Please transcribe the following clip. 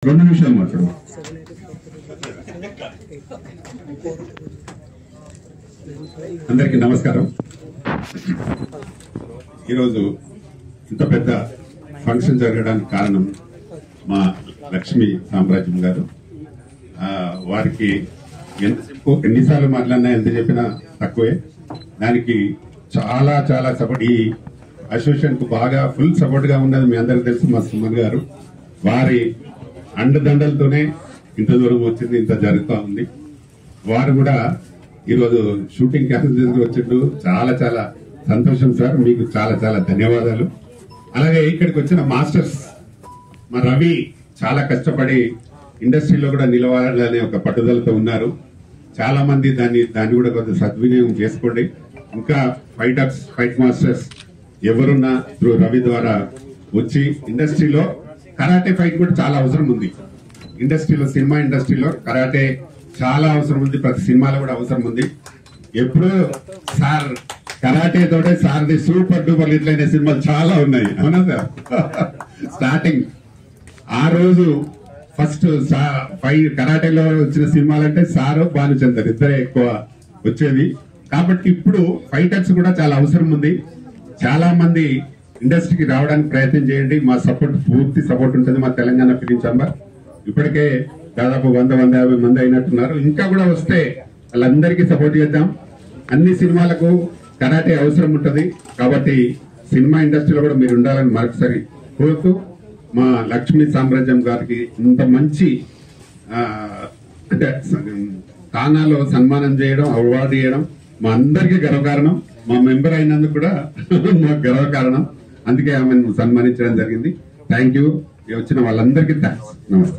2 నిమిషాలు మాట్లాడు. అందరికీ నమస్కారం. ఈరోజు ఇంత పెద్ద ఫంక్షన్ జరగడానికి కారణం మా లక్ష్మీ సామ్రాజ్యం గారు. వారికి ఎన్నిసార్లు మాట్లాడినా ఎంత చెప్పినా తక్కువే. దానికి చాలా చాలా సపోర్ట్, ఈ అసోసియేషన్ కు బాగా ఫుల్ సపోర్ట్ గా ఉన్నది మీ అందరికి తెలుసు. మా సుమన్ గారు వారి అండదండలతోనే ఇంత దూరం వచ్చింది, ఇంత జరుగుతూ ఉంది. వారు కూడా ఈరోజు షూటింగ్ క్యాన్సిల్ వచ్చిండు. చాలా చాలా సంతోషం సార్, మీకు చాలా చాలా ధన్యవాదాలు. అలాగే ఇక్కడికి వచ్చిన మాస్టర్స్ మా రవి చాలా కష్టపడి ఇండస్ట్రీలో కూడా నిలవాలనే ఒక పట్టుదలతో ఉన్నారు. చాలా మంది దాన్ని కూడా కొంచెం సద్వినియోగం చేసుకోండి. ఇంకా ఫైట్ మాస్టర్స్ ఎవరున్నా రవి ద్వారా వచ్చి ఇండస్ట్రీలో కరాటే ఫైట్ కూడా చాలా అవసరం ఉంది. ఇండస్ట్రీలో, సినిమా ఇండస్ట్రీలో కరాటే చాలా అవసరం ఉంది. ప్రతి సినిమాలో కూడా అవసరం ఉంది. ఎప్పుడు సార్ కరాటే తోటే సార్ది సూపర్ డూపర్ హిట్ అయిన సినిమాలు చాలా ఉన్నాయి, అవునా సార్? స్టార్టింగ్ ఆ రోజు ఫస్ట్ కరాటేలో వచ్చిన సినిమాలంటే సారు, భానుచందర్ ఇద్దరే ఎక్కువ వచ్చేది. కాబట్టి ఇప్పుడు ఫైటర్స్ కూడా చాలా అవసరం ఉంది. చాలా మంది ఇండస్ట్రీకి రావడానికి ప్రయత్నం చేయండి. మా సపోర్ట్, పూర్తి సపోర్ట్ ఉంటుంది. మా తెలంగాణ ఫిలిం ఛాంబర్ ఇప్పటికే దాదాపు 100-150 మంది అయినట్టున్నారు. ఇంకా కూడా వస్తే వాళ్ళందరికీ సపోర్ట్ చేద్దాం. అన్ని సినిమాలకు కరాటే అవసరం ఉంటుంది. కాబట్టి సినిమా ఇండస్ట్రీలో కూడా మీరు ఉండాలని మరొకసారి కోరుతూ, మా లక్ష్మీ సామ్రాజ్యం గారికి ఇంత మంచి అంటే తానాలో సన్మానం చేయడం, అవార్డు చేయడం మా అందరికీ గర్వకారణం. మా మెంబర్ అయినందుకు కూడా మాకు గర్వకారణం. అందుకే ఆమెను సన్మానించడం జరిగింది. Thank you. వచ్చిన వాళ్ళందరికీ థ్యాంక్స్. నమస్తే.